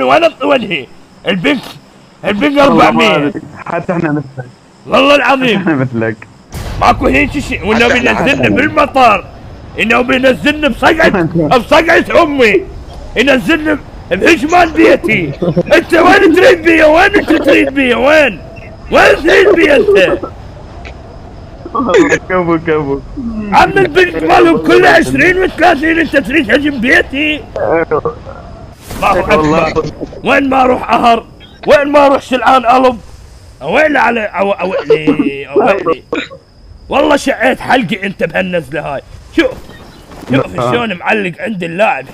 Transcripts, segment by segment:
وين وجهي؟ البنك 400. حتى احنا مثلك والله العظيم احنا مثلك. ماكو هيك شيء، وانه بينزلنا بالمطار، انه بينزلنا بصقعة امي، ينزلنا بحشمان بيتي. انت وين تريد بيا؟ وين انت تريد بيا؟ وين تريد بيا انت؟ كفو عم البنك مالهم كله 20 و30، انت تريد هجم بيتي؟ الله اكبر. وين ما اروح قهر، وين ما اروح شلعان قلب. اويلي على اويلي والله شقيت حلقي انت بهالنزله هاي. شوف شلون معلق عند اللاعب.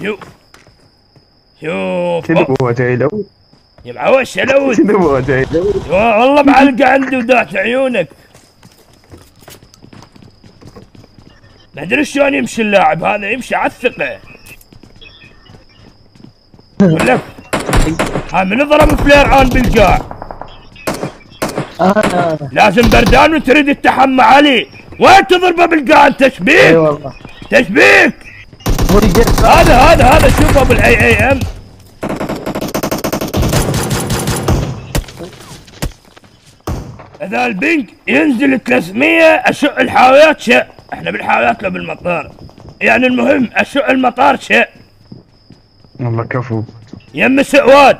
شوف هو جاي لو يا معوش شلود. شنو هو جاي لو والله معلقه عندي ودات عيونك. ما ادري شلون يمشي اللاعب هذا، يمشي على الثقه. اقول لك ها من ضرب فليران بالقاع. لازم بردان وتريد التحمى علي. وين تضربه بالقاع انت؟ تشبيك. اي والله تشبيك. هذا شوفه بالاي ام. اذا البنك ينزل 300 اشق الحاويات شق. احنا بالحاويات لو بالمطار يعني. المهم اشق المطار شق. والله كفو. يم سعواد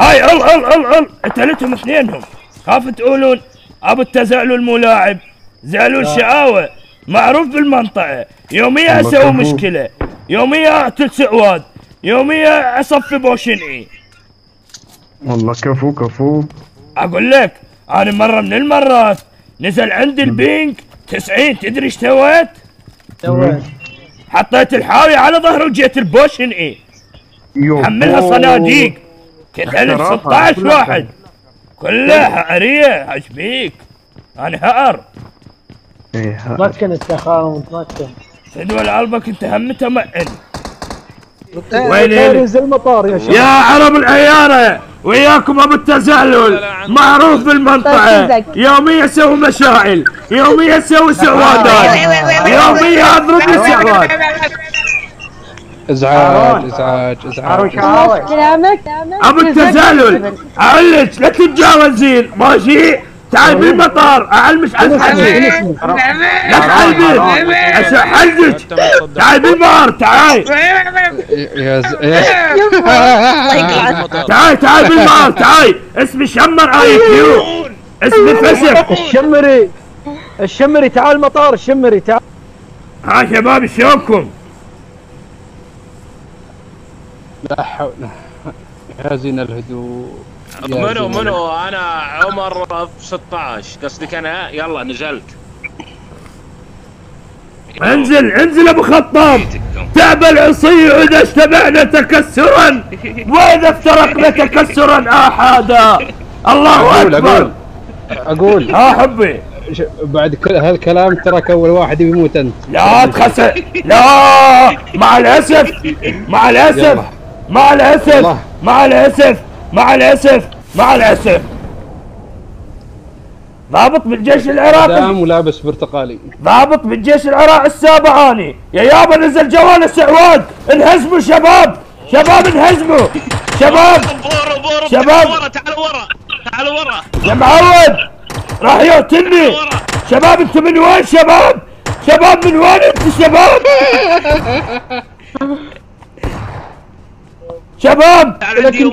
هاي ال قتلتهم اثنينهم. خاف تقولون ابو التزعلول مو لاعب. زعلول شقاوه معروف بالمنطقه. يوميا اسوي مشكله، يوميا اقتل سعواد، يوميا اصفي بوشنعي. والله كفو. اقول لك انا مره من المرات نزل عندي البينك 90. تدري ايش سويت؟ حطيت الحاوية على ظهره وجيت البوشنعي حملها صناديق. كتلت 16 واحد كلها حقرية. عجبيك انا هقر. تمكن التخاوم تمكن. فدوى قلبك انت هم تمعن. وين ينزل المطار يا شباب؟ يا عرب العيارة وياكم ابو التزعلل معروف بالمنطقة. يوميا اسوي مشاعل، يوميا اسوي سعوادات، يوميا اضرب السعواد. ازعاج. كلامك ابو التزعلل اعلج لا تتجاوزين ماشي. تعال بالمطار اعلمش على الحكي. لا تعال اشحلك. تعال بالمطار تعال. تعال بالمطار تعال. اسمي شمر اي كيو. اسمي فسق. الشمري تعال المطار. الشمري تعال. ها شباب شلونكم؟ لا حول. يا زين الهدوء. منو انا عمر 16 قصدك انا. يلا نزلت. انزل ابو خطاب. تعب العصي واذا اجتمعنا تكسرا واذا افترقنا تكسرا احادا. الله اكبر. اقول حبي بعد كل هالكلام تراك اول واحد يموت انت. لا تخسر. لا مع الاسف. ضابط بالجيش العراقي. دام ولابس برتقالي. ضابط بالجيش العراقي السابع اني. يا يابا نزل جوانا سعواد. انهزموا شباب انهزموا شباب. تعالوا ورا يا معود راح يقتلني. شباب انتم من وين؟ شباب من وين انتم شباب؟ شباب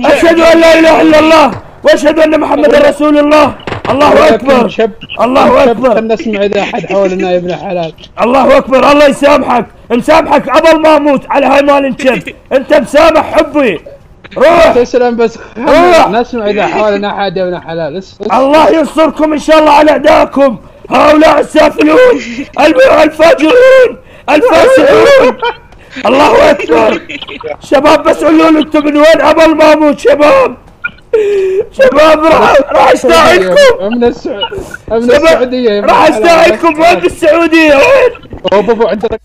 اشهد ان لا اله الا الله واشهد ان محمد رسول الله. الله اكبر. الله اكبر. خلنا نسمع اذا احد حولنا يا ابن حلال. الله اكبر. الله يسامحك. مسامحك قبل ما اموت على هاي مال انشب. انت مسامح حبي. روح تسلم بس خلنا نسمع اذا حولنا احد يا ابن حلال. الله ينصركم ان شاء الله على اعدائكم هؤلاء السافلون الفاجرون الفاسقون. الله اكبر. شباب بس قولوا لي انتم من وين قبل ما اموت. شباب راح استاهلكم. من السعوديه. راح استاهلكم. وين بالسعوديه؟ وين؟ بابا عندك